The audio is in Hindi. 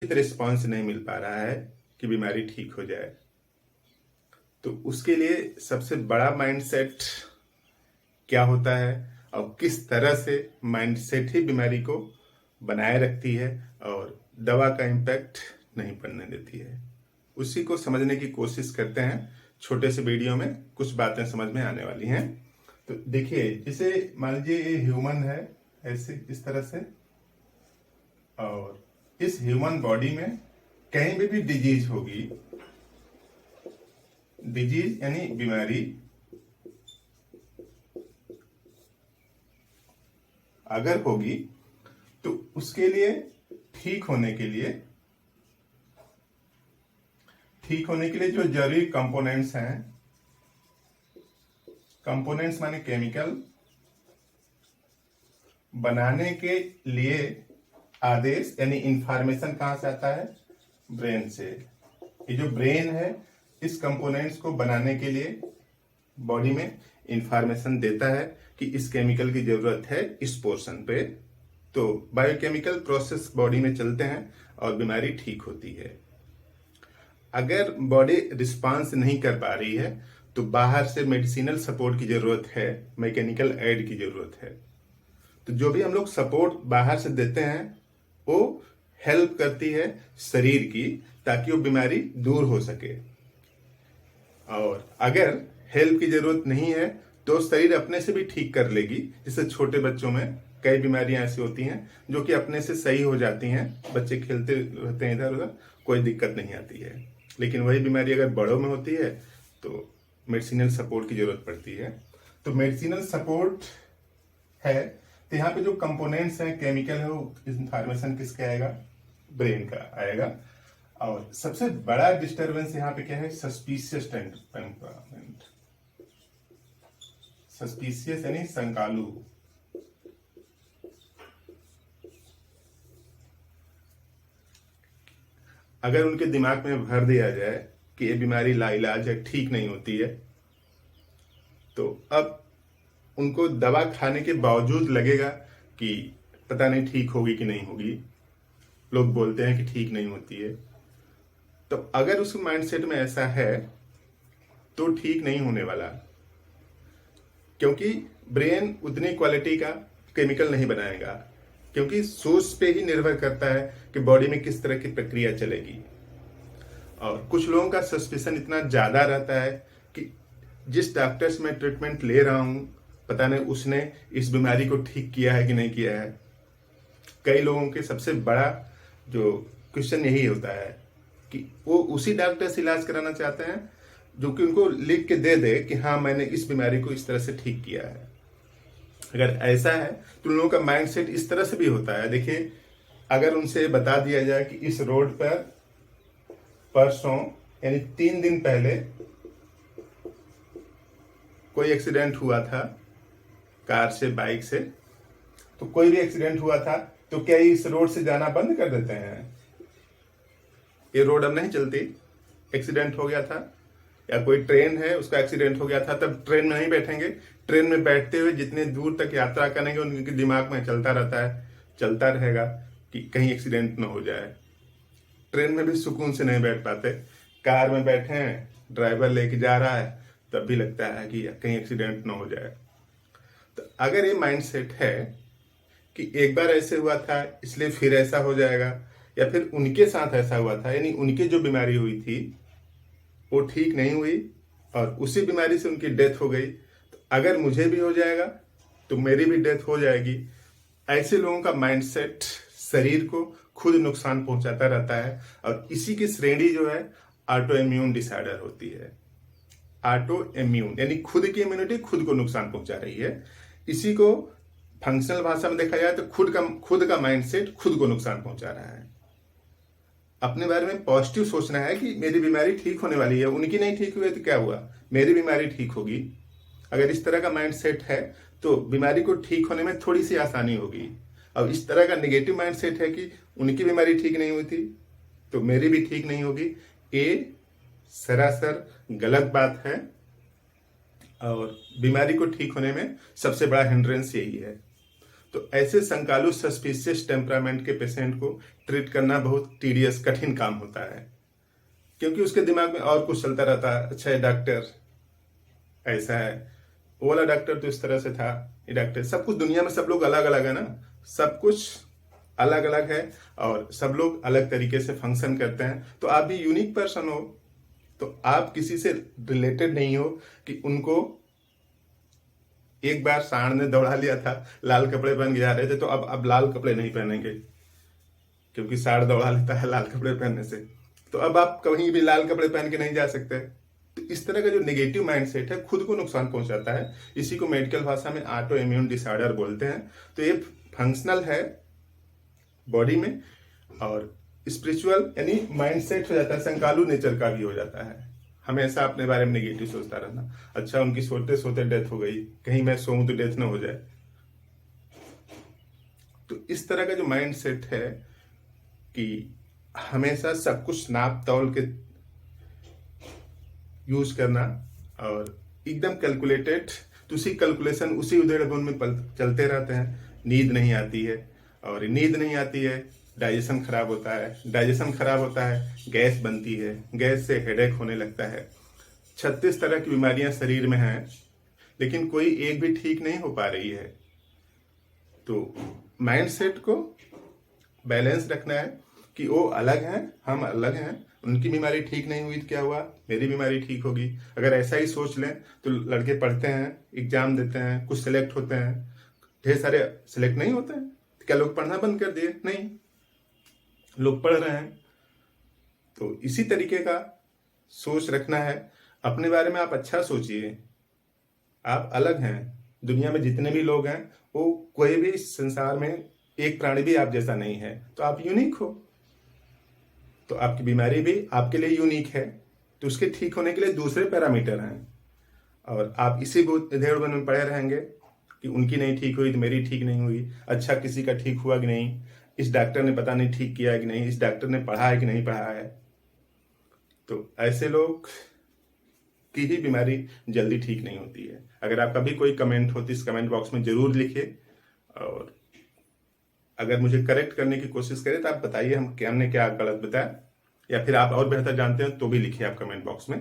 रिस्पॉन्स नहीं मिल पा रहा है कि बीमारी ठीक हो जाए। तो उसके लिए सबसे बड़ा माइंडसेट क्या होता है और किस तरह से माइंडसेट ही बीमारी को बनाए रखती है और दवा का इम्पैक्ट नहीं पड़ने देती है, उसी को समझने की कोशिश करते हैं। छोटे से वीडियो में कुछ बातें समझ में आने वाली हैं। तो देखिए, जैसे मान लीजिए ये ह्यूमन है, ऐसे इस तरह से, और इस ह्यूमन बॉडी में कहीं भी डिजीज होगी, डिजीज यानी बीमारी अगर होगी तो उसके लिए ठीक होने के लिए जो जरूरी कंपोनेंट्स हैं, कंपोनेंट्स माने केमिकल बनाने के लिए आदेश यानी इंफॉर्मेशन कहां से आता है? ब्रेन से। ये जो ब्रेन है इस कंपोनेंट्स को बनाने के लिए बॉडी में इंफॉर्मेशन देता है कि इस केमिकल की जरूरत है इस पोर्शन पे। तो बायोकेमिकल प्रोसेस बॉडी में चलते हैं और बीमारी ठीक होती है। अगर बॉडी रिस्पांस नहीं कर पा रही है तो बाहर से मेडिसिनल सपोर्ट की जरूरत है, मैकेनिकल एड की जरूरत है। तो जो भी हम लोग सपोर्ट बाहर से देते हैं वो हेल्प करती है शरीर की, ताकि वो बीमारी दूर हो सके। और अगर हेल्प की जरूरत नहीं है तो शरीर अपने से भी ठीक कर लेगी। जैसे छोटे बच्चों में कई बीमारियां ऐसी होती हैं जो कि अपने से सही हो जाती हैं, बच्चे खेलते रहते हैं इधर उधर, कोई दिक्कत नहीं आती है। लेकिन वही बीमारी अगर बड़ों में होती है तो मेडिसिनल सपोर्ट की जरूरत पड़ती है। तो मेडिसिनल सपोर्ट है तो यहाँ पे जो कंपोनेंट्स हैं, केमिकल है, वो इंफॉर्मेशन किसके आएगा? ब्रेन का आएगा। और सबसे बड़ा डिस्टरबेंस यहाँ पे क्या है? Suspicious temperament. सस्पिशियस यानी शंकालु। अगर उनके दिमाग में भर दिया जाए कि ये बीमारी लाइलाज है, ठीक नहीं होती है, तो अब उनको दवा खाने के बावजूद लगेगा कि पता नहीं ठीक होगी कि नहीं होगी। लोग बोलते हैं कि ठीक नहीं होती है। तो अगर उस माइंडसेट में ऐसा है तो ठीक नहीं होने वाला, क्योंकि ब्रेन उतनी क्वालिटी का केमिकल नहीं बनाएगा, क्योंकि सोर्स पे ही निर्भर करता है कि बॉडी में किस तरह की प्रक्रिया चलेगी। और कुछ लोगों का सस्पिशन इतना ज्यादा रहता है कि जिस डॉक्टर से मैं ट्रीटमेंट ले रहा हूं, पता नहीं उसने इस बीमारी को ठीक किया है कि नहीं किया है। कई लोगों के सबसे बड़ा जो क्वेश्चन यही होता है कि वो उसी डॉक्टर से इलाज कराना चाहते हैं जो कि उनको लिख के दे दे कि हाँ मैंने इस बीमारी को इस तरह से ठीक किया है। अगर ऐसा है तो लोगों का माइंडसेट इस तरह से भी होता है। देखिए, अगर उनसे बता दिया जाए कि इस रोड पर परसों यानी 3 दिन पहले कोई एक्सीडेंट हुआ था, कार से, बाइक से, तो कोई भी एक्सीडेंट हुआ था, तो क्या इस रोड से जाना बंद कर देते हैं? ये रोड अब नहीं चलती, एक्सीडेंट हो गया था। या कोई ट्रेन है, उसका एक्सीडेंट हो गया था, तब ट्रेन में नहीं बैठेंगे। ट्रेन में बैठते हुए जितने दूर तक यात्रा करेंगे उनके दिमाग में चलता रहता है, चलता रहेगा कि कहीं एक्सीडेंट न हो जाए। ट्रेन में भी सुकून से नहीं बैठ पाते। कार में बैठे हैं, ड्राइवर लेके जा रहा है, तब भी लगता है कि कहीं एक्सीडेंट न हो जाए। तो अगर ये माइंडसेट है कि एक बार ऐसे हुआ था इसलिए फिर ऐसा हो जाएगा, या फिर उनके साथ ऐसा हुआ था, यानी उनकी जो बीमारी हुई थी वो ठीक नहीं हुई और उसी बीमारी से उनकी डेथ हो गई, तो अगर मुझे भी हो जाएगा तो मेरी भी डेथ हो जाएगी। ऐसे लोगों का माइंडसेट शरीर को खुद नुकसान पहुंचाता रहता है और इसी की श्रेणी जो है ऑटो इम्यून डिसऑर्डर होती है। ऑटो इम्यून यानी खुद की इम्यूनिटी खुद को नुकसान पहुंचा रही है। इसी को फंक्शनल भाषा में देखा जाए तो खुद का माइंडसेट खुद को नुकसान पहुंचा रहा है। अपने बारे में पॉजिटिव सोचना है कि मेरी बीमारी ठीक होने वाली है, उनकी नहीं ठीक हुई तो क्या हुआ, मेरी बीमारी ठीक होगी। अगर इस तरह का माइंडसेट है तो बीमारी को ठीक होने में थोड़ी सी आसानी होगी। और इस तरह का नेगेटिव माइंडसेट है कि उनकी बीमारी ठीक नहीं हुई थी तो मेरी भी ठीक नहीं होगी, ये सरासर गलत बात है। और बीमारी को ठीक होने में सबसे बड़ा हिंड्रेंस यही है। तो ऐसे संकालु सस्पिशियस टेम्परामेंट के पेशेंट को ट्रीट करना बहुत टीडियस कठिन काम होता है, क्योंकि उसके दिमाग में और कुछ चलता रहता है। अच्छा ये डॉक्टर ऐसा है, वो वाला डॉक्टर तो इस तरह से था, ये डॉक्टर, सब कुछ दुनिया में सब लोग अलग अलग है ना, सब कुछ अलग अलग है और सब लोग अलग तरीके से फंक्शन करते हैं। तो आप भी यूनिक पर्सन हो, तो आप किसी से रिलेटेड नहीं हो कि उनको एक बार सांड ने दौड़ा लिया था, लाल कपड़े पहन के जा रहे थे, तो अब लाल कपड़े नहीं पहनेंगे क्योंकि सांड दौड़ा लेता है लाल कपड़े पहनने से, तो अब आप कहीं भी लाल कपड़े पहन के नहीं जा सकते। तो इस तरह का जो नेगेटिव माइंडसेट है खुद को नुकसान पहुंचाता है। इसी को मेडिकल भाषा में ऑटो इम्यून डिसऑर्डर बोलते हैं। तो ये फंक्शनल है बॉडी में और स्पिरिचुअल यानी माइंडसेट हो जाता है, संकालू नेचर का भी हो जाता है। हमेशा अपने बारे में नेगेटिव सोचता रहना, अच्छा उनकी सोते सोते डेथ हो गई, कहीं मैं सोऊं तो डेथ ना हो जाए। तो इस तरह का जो माइंड सेट है कि हमेशा सब कुछ नाप तौल के यूज करना और एकदम कैलकुलेटेड, तो उसी कैलकुलेशन उसी उधेड़-बुन में चलते रहते हैं। नींद नहीं आती है और नींद नहीं आती है, डाइजेशन खराब होता है, डाइजेशन खराब होता है, गैस बनती है, गैस से हेडेक होने लगता है। 36 तरह की बीमारियां शरीर में हैं, लेकिन कोई एक भी ठीक नहीं हो पा रही है। तो माइंडसेट को बैलेंस रखना है कि वो अलग हैं, हम अलग हैं, उनकी बीमारी ठीक नहीं हुई तो क्या हुआ, मेरी बीमारी ठीक होगी। अगर ऐसा ही सोच लें तो लड़के पढ़ते हैं, एग्जाम देते हैं, कुछ सेलेक्ट होते हैं, ढेर सारे सेलेक्ट नहीं होते हैं, तो क्या लोग पढ़ना बंद कर दिए? नहीं, लोग पढ़ रहे हैं। तो इसी तरीके का सोच रखना है। अपने बारे में आप अच्छा सोचिए, आप अलग हैं। दुनिया में जितने भी लोग हैं वो कोई भी इस संसार में एक प्राणी भी आप जैसा नहीं है, तो आप यूनिक हो। तो आपकी बीमारी भी आपके लिए यूनिक है, तो उसके ठीक होने के लिए दूसरे पैरामीटर हैं। और आप इसी उधेड़-बुन में पड़े रहेंगे कि उनकी नहीं ठीक हुई तो मेरी ठीक नहीं हुई, अच्छा किसी का ठीक हुआ कि नहीं, इस डॉक्टर ने पता नहीं ठीक किया है कि नहीं, इस डॉक्टर ने पढ़ा है कि नहीं पढ़ा है। तो ऐसे लोग की ही बीमारी जल्दी ठीक नहीं होती है। अगर आपका भी कोई कमेंट हो तो इस कमेंट बॉक्स में जरूर लिखिए, और अगर मुझे करेक्ट करने की कोशिश करें तो आप बताइए हमने क्या गलत बताया, या फिर आप और बेहतर जानते हैं तो भी लिखिए आप कमेंट बॉक्स में।